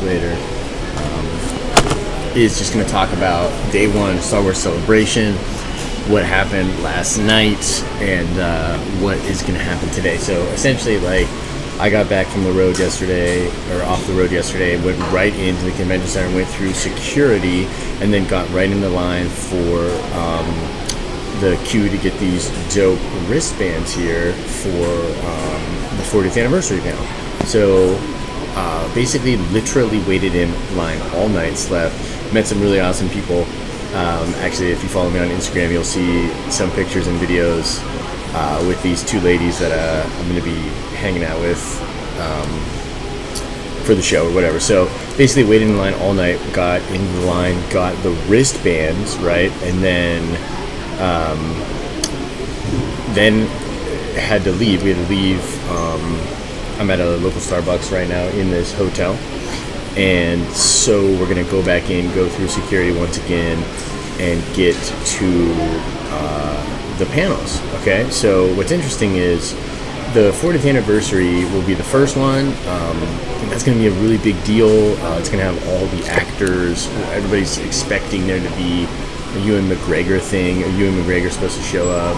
later, is just going to talk about day one Star Wars Celebration, what happened last night, and what is going to happen today. So essentially, like, I got back from the road yesterday, or off the road yesterday, went right into the convention center, went through security, and then got right in the line for the queue to get these dope wristbands here for the 40th anniversary panel. So basically literally waited in line all night, slept, met some really awesome people. Actually, if you follow me on Instagram, you'll see some pictures and videos with these two ladies that I'm going to be hanging out with for the show or whatever. So basically waited in line all night, got in the line, got the wristbands, right? And then had to leave. We had to leave. I'm at a local Starbucks right now in this hotel. And so we're going to go back in, go through security once again, and get to the panels, okay? So what's interesting is the 40th anniversary will be the first one. That's going to be a really big deal. It's going to have all the actors. Everybody's expecting there to be a Ewan McGregor thing. Ewan McGregor's supposed to show up.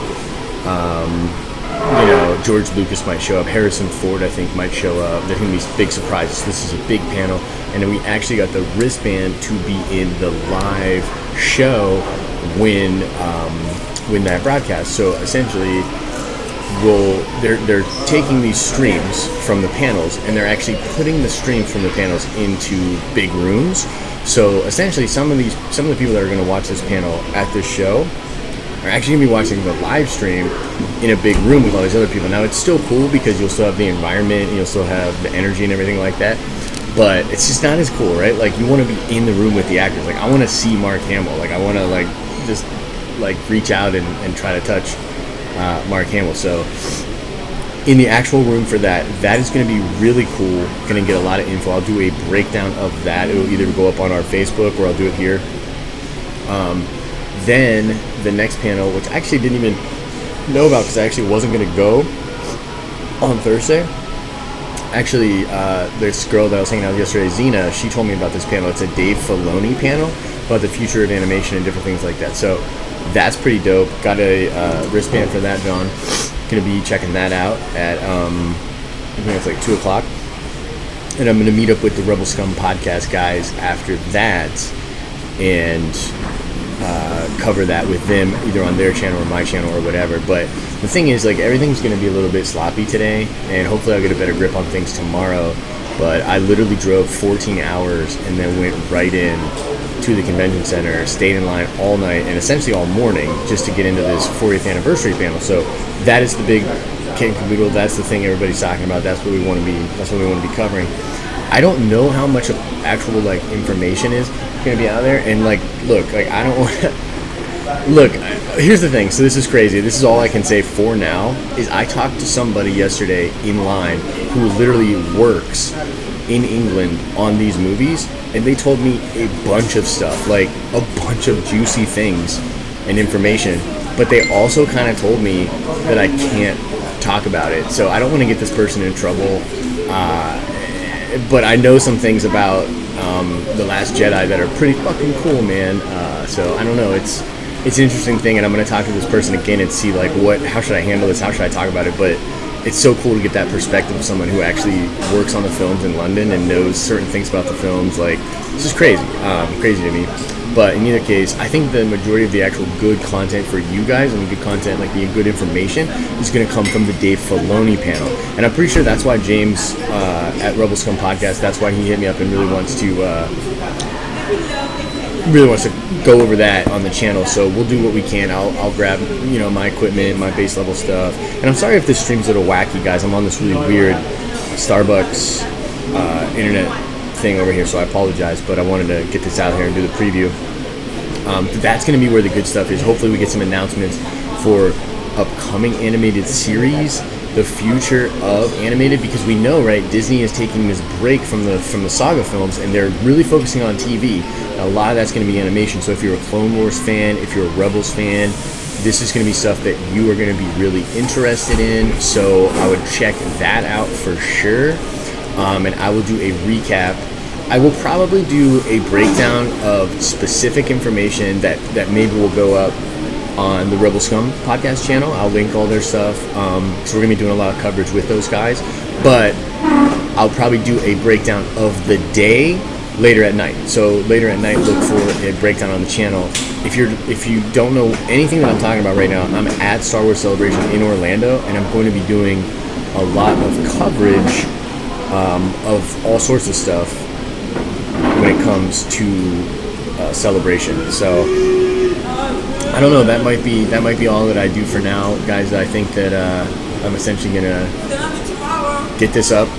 George Lucas might show up. Harrison Ford, I think, might show up. There's going to be big surprises. This is a big panel. And then we actually got the wristband to be in the live show when that broadcast. So essentially, they're taking these streams from the panels, and they're actually putting the streams from the panels into big rooms. So essentially, some of the people that are going to watch this panel at this show are actually going to be watching the live stream in a big room with all these other people. Now, it's still cool because you'll still have the environment, and you'll still have the energy and everything like that, but it's just not as cool, right? Like, you want to be in the room with the actors. Like, I want to see Mark Hamill. Like, I want to, like, just, like, reach out and try to touch Mark Hamill. So, in the actual room for that is going to be really cool. Going to get a lot of info. I'll do a breakdown of that. It will either go up on our Facebook or I'll do it here. Then the next panel, which I actually didn't even know about because I actually wasn't going to go on Thursday. Actually, this girl that I was hanging out with yesterday, Zena, she told me about this panel. It's a Dave Filoni panel about the future of animation and different things like that. So that's pretty dope. Got a wristband for that, John. Going to be checking that out at, I think it's like 2 o'clock. And I'm going to meet up with the Rebel Scum podcast guys after that and cover that with them either on their channel or my channel or whatever. But the thing is, like, everything's going to be a little bit sloppy today, and hopefully I'll get a better grip on things tomorrow. But I literally drove 14 hours and then went right in to the convention center, stayed in line all night and essentially all morning just to get into this 40th anniversary panel. So that is the big kit and caboodle. That's the thing everybody's talking about. That's what we want to be. That's what we want to be covering. I don't know how much of actual, like, information is going to be out there. And, like, look, like, I don't want to... Look, here's the thing. So this is crazy. This is all I can say for now, is I talked to somebody yesterday in line who literally works in England on these movies, and they told me a bunch of stuff, like a bunch of juicy things and information, but they also kind of told me that I can't talk about it. So I don't want to get this person in trouble, but I know some things about The Last Jedi that are pretty fucking cool, man. So I don't know, it's an interesting thing, and I'm going to talk to this person again and see, like, how should I handle this, how should I talk about it. But it's so cool to get that perspective of someone who actually works on the films in London and knows certain things about the films. Like, it's just crazy to me. But in either case, I think the majority of the actual good content for you guys, and good content, like the good information, is going to come from the Dave Filoni panel. And I'm pretty sure that's why James at Rebel Scum Podcast, that's why he hit me up and really wants to go over that on the channel. So we'll do what we can. I'll grab, my equipment, my base level stuff. And I'm sorry if this stream's a little wacky, guys. I'm on this really weird Starbucks internet thing over here, so I apologize, but I wanted to get this out here and do the preview. That's going to be where the good stuff is. Hopefully we get some announcements for upcoming animated series, the future of animated, because we know, right, Disney is taking this break from the saga films, and they're really focusing on TV. A lot of that's going to be animation. So if you're a Clone Wars fan, if you're a Rebels fan, this is going to be stuff that you are going to be really interested in. So I would check that out for sure. And I will do a recap I will probably do a breakdown of specific information that maybe will go up on the Rebel Scum podcast channel. I'll link all their stuff. So we're going to be doing a lot of coverage with those guys. But I'll probably do a breakdown of the day later at night. So later at night, look for a breakdown on the channel. If you don't know anything that I'm talking about right now, I'm at Star Wars Celebration in Orlando, and I'm going to be doing a lot of coverage of all sorts of stuff when it comes to Celebration. So I don't know. That might be all that I do for now, guys. I think that I'm essentially gonna get this up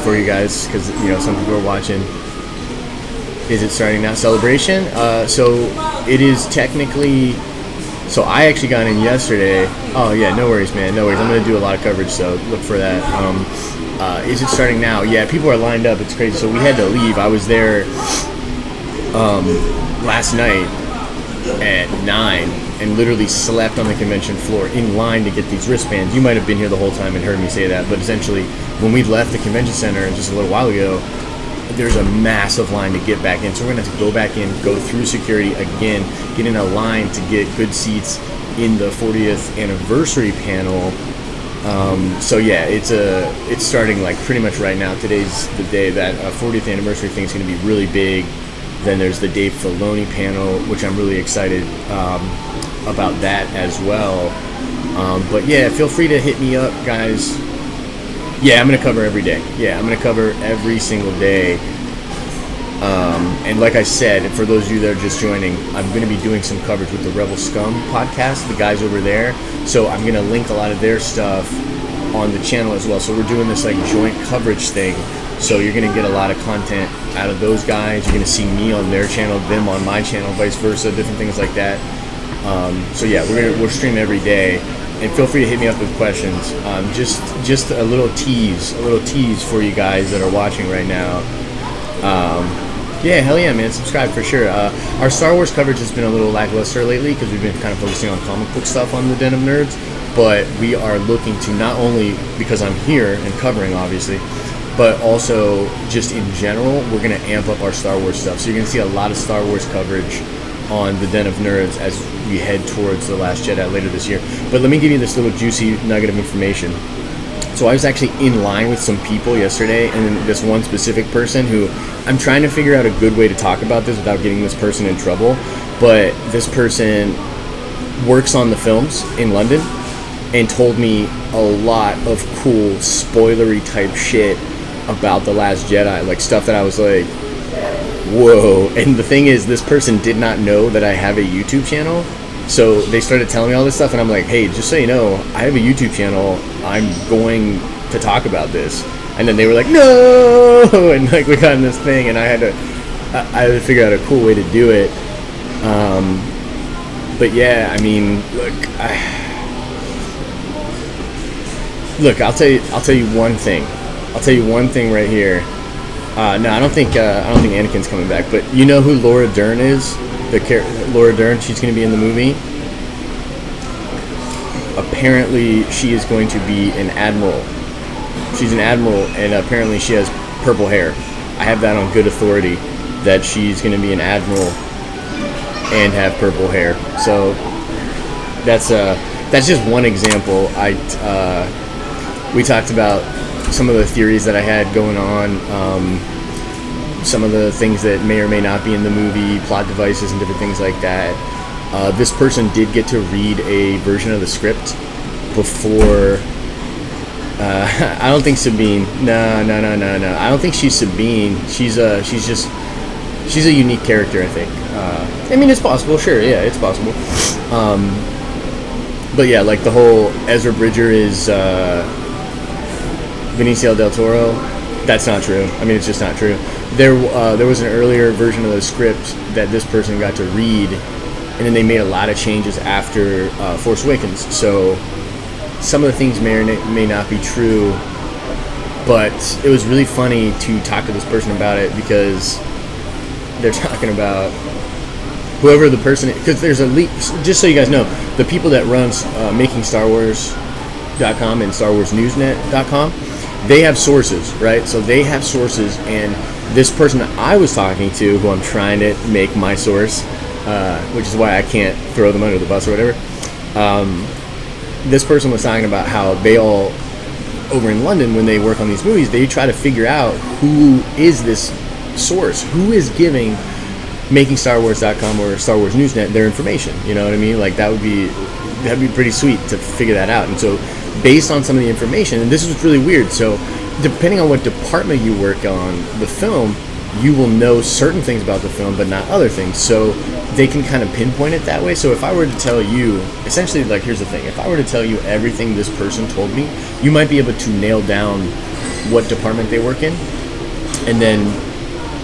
for you guys because some people are watching. Is it starting now? Celebration. So it is technically. So I actually got in yesterday. Oh yeah, no worries, man. No worries. I'm gonna do a lot of coverage, so look for that. Is it starting now? Yeah, people are lined up. It's crazy. So we had to leave. I was there last night at 9 and literally slept on the convention floor in line to get these wristbands. You might have been here the whole time and heard me say that, but essentially when we left the convention center just a little while ago, there's a massive line to get back in. So we're going to have to go back in, go through security again, get in a line to get good seats in the 40th anniversary panel. So yeah, it's starting like pretty much right now. Today's the day. That 40th anniversary thing is going to be really big. Then there's the Dave Filoni panel, which I'm really excited about that as well. But yeah, feel free to hit me up, guys. Yeah, I'm going to cover every day. Yeah, I'm going to cover every single day. And like I said, for those of you that are just joining, I'm going to be doing some coverage with the Rebel Scum podcast, the guys over there. So I'm going to link a lot of their stuff on the channel as well. So we're doing this like joint coverage thing. So you're going to get a lot of content out of those guys. You're going to see me on their channel, them on my channel, vice versa, different things like that. So yeah, we're streaming every day. And feel free to hit me up with questions. Just a little tease for you guys that are watching right now. Yeah, hell yeah, man, subscribe for sure. Our Star Wars coverage has been a little lackluster lately because we've been kind of focusing on comic book stuff on the Den of Nerds. But we are looking to not only, because I'm here and covering, obviously, but also just in general, we're going to amp up our Star Wars stuff. So you're going to see a lot of Star Wars coverage on the Den of Nerds as we head towards The Last Jedi later this year. But let me give you this little juicy nugget of information. So I was actually in line with some people yesterday, and this one specific person who I'm trying to figure out a good way to talk about this without getting this person in trouble. But this person works on the films in London and told me a lot of cool spoilery type shit about The Last Jedi, like stuff that I was like, whoa. And the thing is, this person did not know that I have a YouTube channel. So they started telling me all this stuff, and I'm like, hey, just so you know, I have a YouTube channel. I'm going to talk about this. And then they were like, no! And like we got in this thing, and I had to figure out a cool way to do it. But yeah, I mean, look, I'll tell you one thing. I'll tell you one thing right here. No, I don't think Anakin's coming back. But you know who Laura Dern is? Laura Dern. She's going to be in the movie. Apparently, she is going to be an admiral. She's an admiral, and apparently she has purple hair. I have that on good authority that she's going to be an admiral and have purple hair. So that's just one example. We talked about some of the theories that I had going on, some of the things that may or may not be in the movie, plot devices and different things like that. This person did get to read a version of the script before. I don't think Sabine. No. I don't think she's Sabine. She's a unique character, I think. I mean, it's possible. Sure, yeah, it's possible. But yeah, like the whole Ezra Bridger is Benicio del Toro. That's not true. I mean, it's just not true. There was an earlier version of the script that this person got to read, and then they made a lot of changes after Force Awakens. So some of the things may or may not be true, but it was really funny to talk to this person about it because they're talking about whoever the person is, because there's a leak. Just so you guys know, the people that runs MakingStarWars.com and StarWarsNewsNet.com, they have sources, right? So they have sources, and this person that I was talking to, who I'm trying to make my source, which is why I can't throw them under the bus or whatever, this person was talking about how they all, over in London, when they work on these movies, they try to figure out who is this source, who is giving MakingStarWars.com or Star Wars Newsnet their information. You know what I mean? Like, that'd be pretty sweet to figure that out. And so, based on some of the information, and this is really weird, so depending on what department you work on the film, you will know certain things about the film but not other things, so they can kind of pinpoint it that way. So if I were to tell you, essentially, like, here's the thing, if I were to tell you everything this person told me, you might be able to nail down what department they work in and then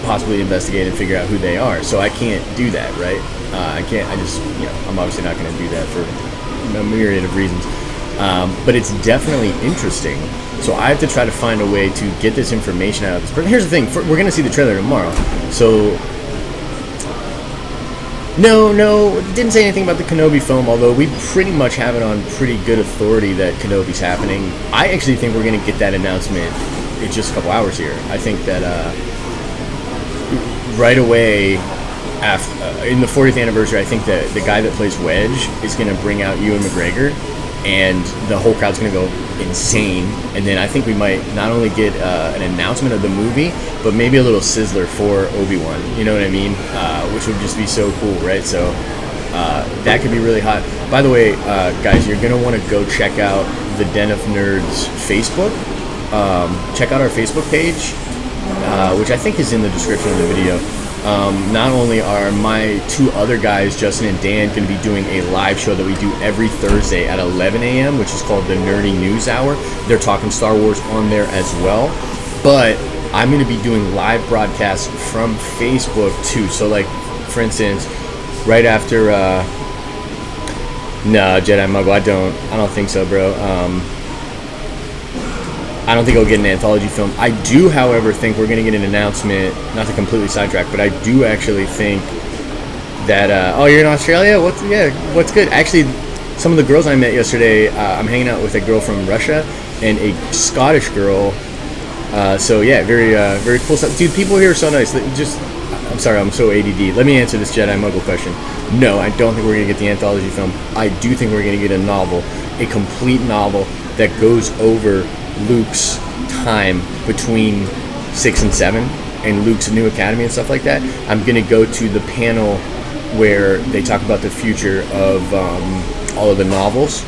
possibly investigate and figure out who they are. So I can't do that, right? I'm obviously not going to do that for a myriad of reasons. But it's definitely interesting. So I have to try to find a way to get this information out of this person. Here's the thing, we're going to see the trailer tomorrow. So, no, it didn't say anything about the Kenobi film, although we pretty much have it on pretty good authority that Kenobi's happening. I actually think we're going to get that announcement in just a couple hours here. I think that right away, after, in the 40th anniversary, I think that the guy that plays Wedge is going to bring out Ewan McGregor, and the whole crowd's going to go insane. And then I think we might not only get an announcement of the movie, but maybe a little sizzler for Obi-Wan, you know what I mean? Which would just be so cool, right? So that could be really hot. By the way, guys, you're going to want to go check out the Den of Nerds Facebook. Check out our Facebook page, which I think is in the description of the video. Not only are my two other guys, Justin and Dan, going to be doing a live show that we do every Thursday at 11 a.m., which is called the Nerdy News Hour. They're talking Star Wars on there as well. But I'm going to be doing live broadcasts from Facebook too. So, like, for instance, right after no, Jedi Muggle, I don't think so, bro. I don't think I'll get an anthology film. I do, however, think we're going to get an announcement, not to completely sidetrack, but I do actually think that, oh, you're in Australia? What's good? Actually, some of the girls I met yesterday, I'm hanging out with a girl from Russia and a Scottish girl. So, yeah, very cool stuff. Dude, people here are so nice. I'm sorry, I'm so ADD. Let me answer this Jedi Muggle question. No, I don't think we're going to get the anthology film. I do think we're going to get a novel, a complete novel that goes over Luke's time between 6 and 7 and Luke's new academy and stuff like that. I'm going to go to the panel where they talk about the future of all of the novels,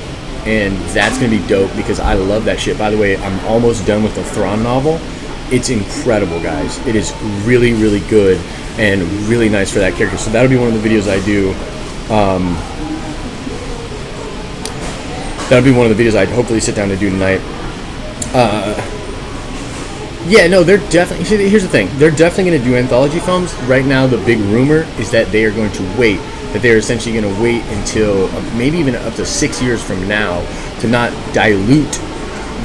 and that's going to be dope because I love that shit. By the way, I'm almost done with the Thrawn novel. It's incredible, guys. It is really, really good and really nice for that character. So that'll be one of the videos I do. That'll be one of the videos I'd hopefully sit down to do tonight. Yeah, no, they're definitely, here's the thing, they're definitely going to do anthology films. Right now, the big rumor is that they are going to wait, that they're essentially going to wait until maybe even up to 6 years from now to not dilute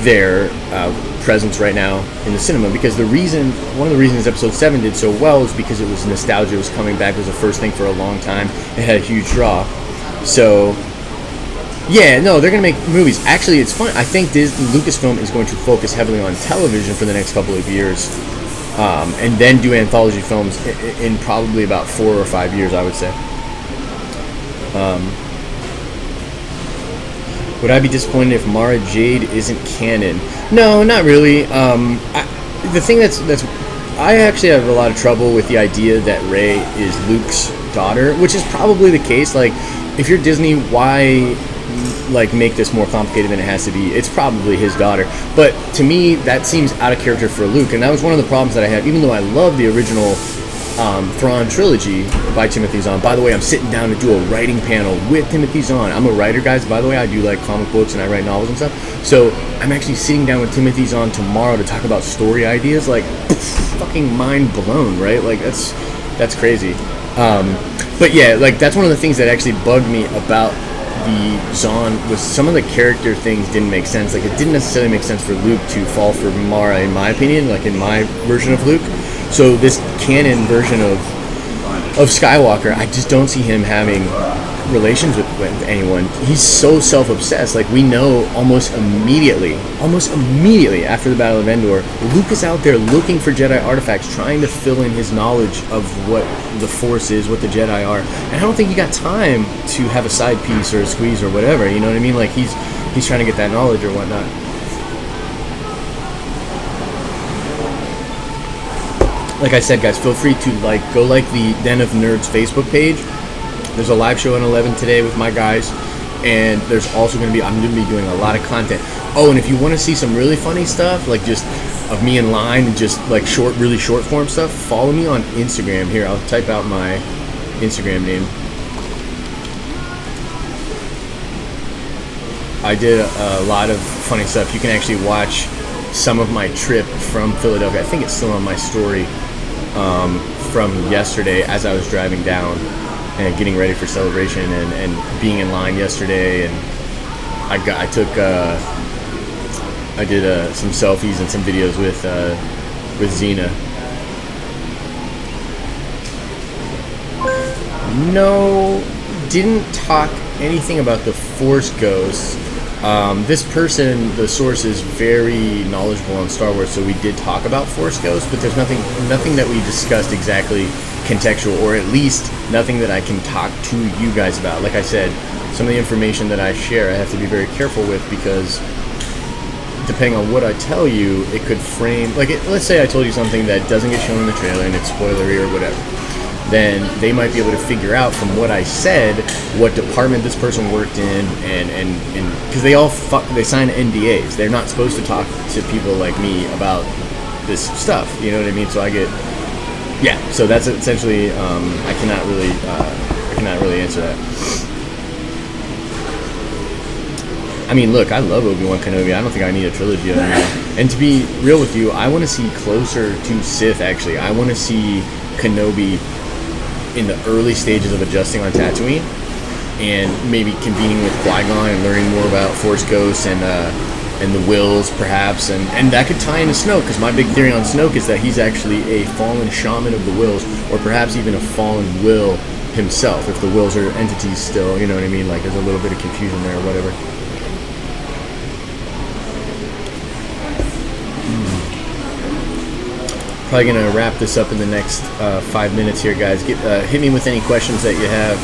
their presence right now in the cinema, because one of the reasons episode 7 did so well is because it was nostalgia. It was coming back. It was the first thing for a long time. It had a huge draw. So yeah, no, they're going to make movies. Actually, it's fun. I think Lucasfilm is going to focus heavily on television for the next couple of years, and then do anthology films in probably about 4 or 5 years, I would say. Would I be disappointed if Mara Jade isn't canon? No, not really. The thing I actually have a lot of trouble with the idea that Rey is Luke's daughter, which is probably the case. Like, if you're Disney, why make this more complicated than it has to be? It's probably his daughter. But to me, that seems out of character for Luke, and that was one of the problems that I had, even though I love the original Thrawn trilogy by Timothy Zahn. By the way, I'm sitting down to do a writing panel with Timothy Zahn. I'm a writer, guys, by the way. I do like comic books and I write novels and stuff. So I'm actually sitting down with Timothy Zahn tomorrow to talk about story ideas. Like, fucking mind blown, right? Like, that's crazy. But yeah, like, that's one of the things that actually bugged me about the Zahn, was some of the character things didn't make sense. Like, it didn't necessarily make sense for Luke to fall for Mara, in my opinion, like in my version of Luke. So this canon version of Skywalker, I just don't see him having relations with anyone. He's so self-obsessed. Like, we know almost immediately after the Battle of Endor, Luke is out there looking for Jedi artifacts, trying to fill in his knowledge of what the Force is, what the Jedi are. And I don't think he got time to have a side piece or a squeeze or whatever. You know what I mean? Like, he's trying to get that knowledge or whatnot. Like I said, guys, feel free to go like the Den of Nerds Facebook page. There's a live show at 11 today with my guys, and there's also I'm going to be doing a lot of content. Oh, and if you want to see some really funny stuff, like just of me in line and just like really short form stuff, follow me on Instagram. Here, I'll type out my Instagram name. I did a lot of funny stuff. You can actually watch some of my trip from Philadelphia. I think it's still on my story from yesterday as I was driving down and getting ready for celebration and being in line yesterday. And I did some selfies and some videos with Xena. No, didn't talk anything about the Force Ghosts. This person, the source, is very knowledgeable on Star Wars, so we did talk about Force Ghosts, but there's nothing that we discussed exactly contextual, or at least nothing that I can talk to you guys about. Like I said, some of the information that I share I have to be very careful with, because depending on what I tell you, it could frame, let's say I told you something that doesn't get shown in the trailer and it's spoilery or whatever. Then they might be able to figure out from what I said what department this person worked in, and because they sign NDAs. They're not supposed to talk to people like me about this stuff. You know what I mean? So so that's essentially I cannot really answer that. I mean, look, I love Obi-Wan Kenobi. I don't think I need a trilogy of them. And to be real with you, I want to see closer to Sith. Actually, I want to see Kenobi in the early stages of adjusting on Tatooine, and maybe convening with Qui-Gon and learning more about Force Ghosts and the Wills, perhaps, and that could tie into Snoke, because my big theory on Snoke is that he's actually a fallen shaman of the Wills, or perhaps even a fallen Will himself, if the Wills are entities still, you know what I mean? Like, there's a little bit of confusion there or whatever. Probably gonna wrap this up in the next 5 minutes here, guys. Hit me with any questions that you have.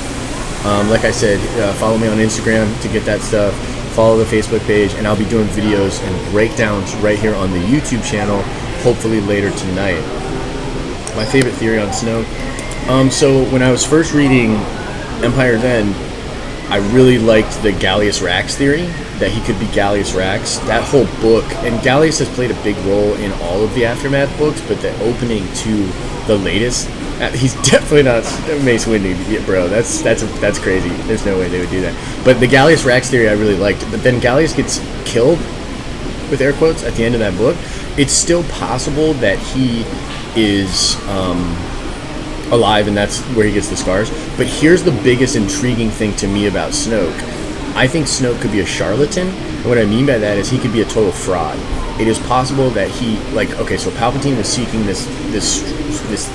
Like I said, follow me on Instagram to get that stuff. Follow the Facebook page, and I'll be doing videos and breakdowns right here on the YouTube channel, hopefully later tonight. My favorite theory on Snoke. So when I was first reading Empire Then, I really liked the Gallius Rax theory, that he could be Gallius Rax. That whole book, and Gallius has played a big role in all of the Aftermath books, but the opening to the latest, he's definitely not Mace Windu, bro. That's crazy. There's no way they would do that. But the Gallius Rax theory I really liked. But then Gallius gets killed, with air quotes, at the end of that book. It's still possible that he is alive, and that's where he gets the scars. But here's the biggest intriguing thing to me about Snoke. I think Snoke could be a charlatan, and what I mean by that is he could be a total fraud. It is possible that he, so Palpatine was seeking this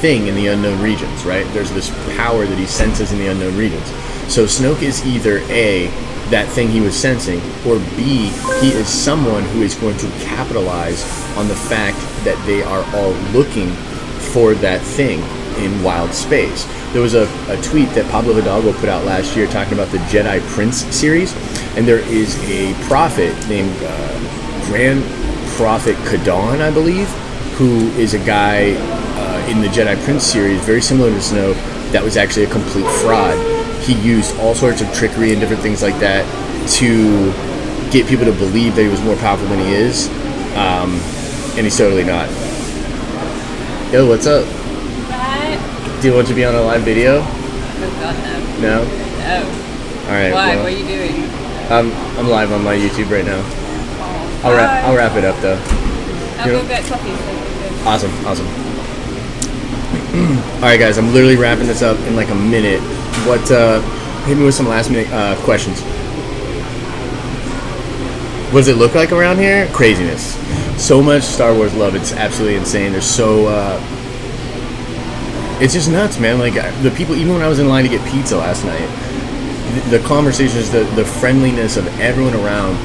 thing in the unknown regions, right? There's this power that he senses in the unknown regions. So Snoke is either A, that thing he was sensing, or B, he is someone who is going to capitalize on the fact that they are all looking for that thing in wild space. There was a tweet that Pablo Hidalgo put out last year talking about the Jedi Prince series, and there is a prophet named Grand Prophet Kadan, I believe, who is a guy in the Jedi Prince series, very similar to Snoke, that was actually a complete fraud. He used all sorts of trickery and different things like that to get people to believe that he was more powerful than he is, and he's totally not. Yo, what's up? Do you want to be on a live video? Oh God, No? no. No. All right. Why? Well, what are you doing? I'm live on my YouTube right now. Oh. I'll wrap it up though. I'll go get coffee. So Awesome. All right, guys. I'm literally wrapping this up in like a minute. Hit me with some last minute questions. What does it look like around here? Craziness. So much Star Wars love. It's absolutely insane. There's so. It's just nuts, man. Like, the people, even when I was in line to get pizza last night, the conversations, the friendliness of everyone around.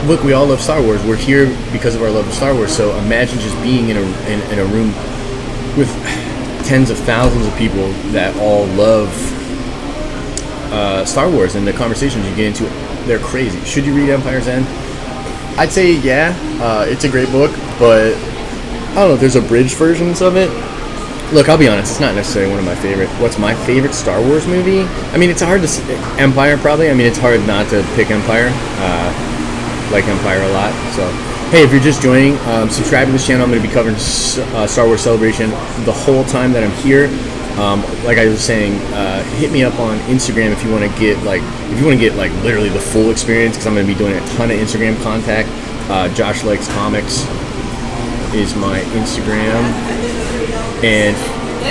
Look, we all love Star Wars. We're here because of our love of Star Wars. So imagine just being in a room with tens of thousands of people that all love Star Wars, and the conversations you get into, they're crazy. Should you read Empire's End? I'd say yeah. It's a great book, but I don't know if there's abridged versions of it. Look, I'll be honest, it's not necessarily one of my favorite. What's my favorite Star Wars movie? I mean, it's hard to Empire, probably. I mean, it's hard not to pick Empire. Like Empire a lot. So, hey, if you're just joining, subscribe to this channel. I'm going to be covering Star Wars Celebration the whole time that I'm here. Like I was saying, hit me up on Instagram if you want to get like literally the full experience, because I'm going to be doing a ton of Instagram contact. Josh Likes Comics is my Instagram, and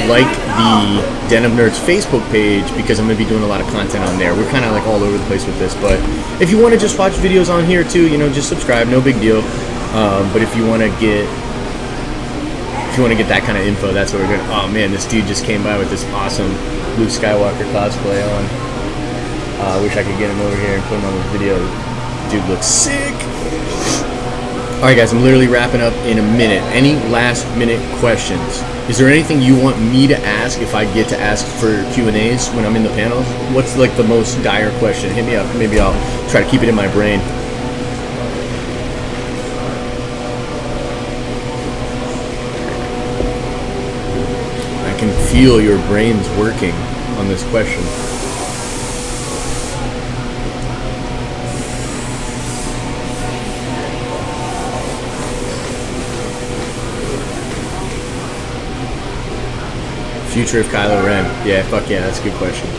like the Den of Nerds Facebook page, because I'm going to be doing a lot of content on there. We're kind of like all over the place with this, but if you want to just watch videos on here too, just subscribe, no big deal. But if you want to get that kind of info, that's what we're going to. Oh man, this dude just came by with this awesome Luke Skywalker cosplay on. I wish I could get him over here and put him on the video. Dude looks sick. Alright guys, I'm literally wrapping up in a minute. Any last minute questions? Is there anything you want me to ask if I get to ask for Q&As when I'm in the panels? What's like the most dire question? Hit me up. Maybe I'll try to keep it in my brain. I can feel your brains working on this question. Future of Kylo Ren. Yeah, fuck yeah, that's a good question.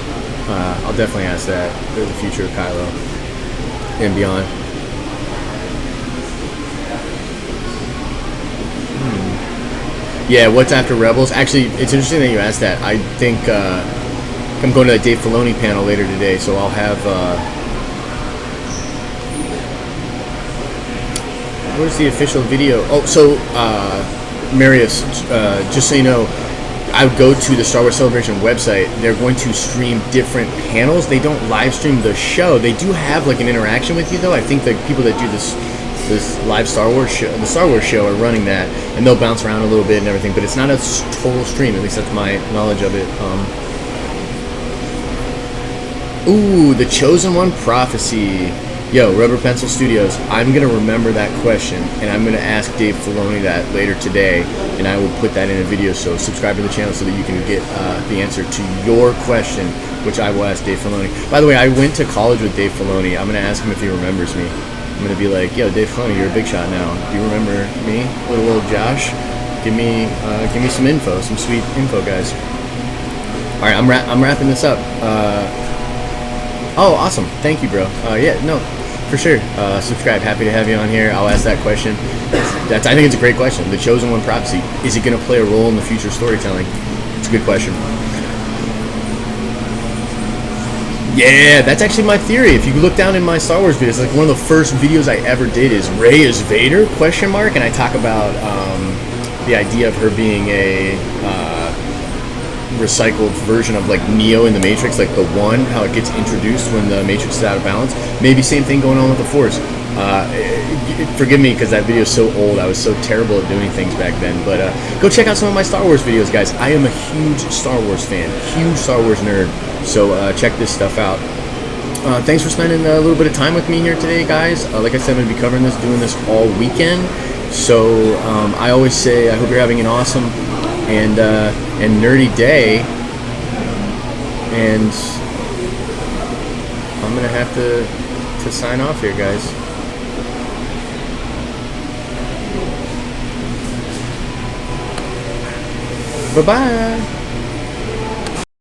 I'll definitely ask that. The future of Kylo and beyond. Yeah, what's after Rebels? Actually, it's interesting that you asked that. I think I'm going to that Dave Filoni panel later today, so I'll have. Where's the official video? Oh, so Marius, just so you know, I would go to the Star Wars Celebration website. They're going to stream different panels. They don't live stream the show. They do have like an interaction with you, though. I think the people that do this live Star Wars show, the Star Wars show, are running that, and they'll bounce around a little bit and everything. But it's not a total stream. At least that's my knowledge of it. Ooh, the Chosen One prophecy. Yo, Rubber Pencil Studios, I'm going to remember that question, and I'm going to ask Dave Filoni that later today, and I will put that in a video, so subscribe to the channel so that you can get the answer to your question, which I will ask Dave Filoni. By the way, I went to college with Dave Filoni. I'm going to ask him if he remembers me. I'm going to be like, yo, Dave Filoni, you're a big shot now. Do you remember me? Little Josh? Give me some info, some sweet info, guys. All right, I'm wrapping this up. Oh, awesome. Thank you, bro. Yeah, no. For sure. Subscribe. Happy to have you on here. I'll ask that question. I think it's a great question. The Chosen One prophecy. Is it going to play a role in the future storytelling? It's a good question. Yeah, that's actually my theory. If you look down in my Star Wars videos, like one of the first videos I ever did is Rey is Vader? ? And I talk about the idea of her being a recycled version of like Neo in the Matrix, like the One, how it gets introduced when the Matrix is out of balance. Maybe same thing going on with the Force. Forgive me because that video is so old. I was so terrible at doing things back then. But go check out some of my Star Wars videos, guys. I am a huge Star Wars fan, huge Star Wars nerd. So check this stuff out. Thanks for spending a little bit of time with me here today, guys. Like I said, I'm going to be covering this, doing this all weekend. So I always say I hope you're having an awesome and nerdy day, and I'm gonna have to sign off here, guys. Bye bye.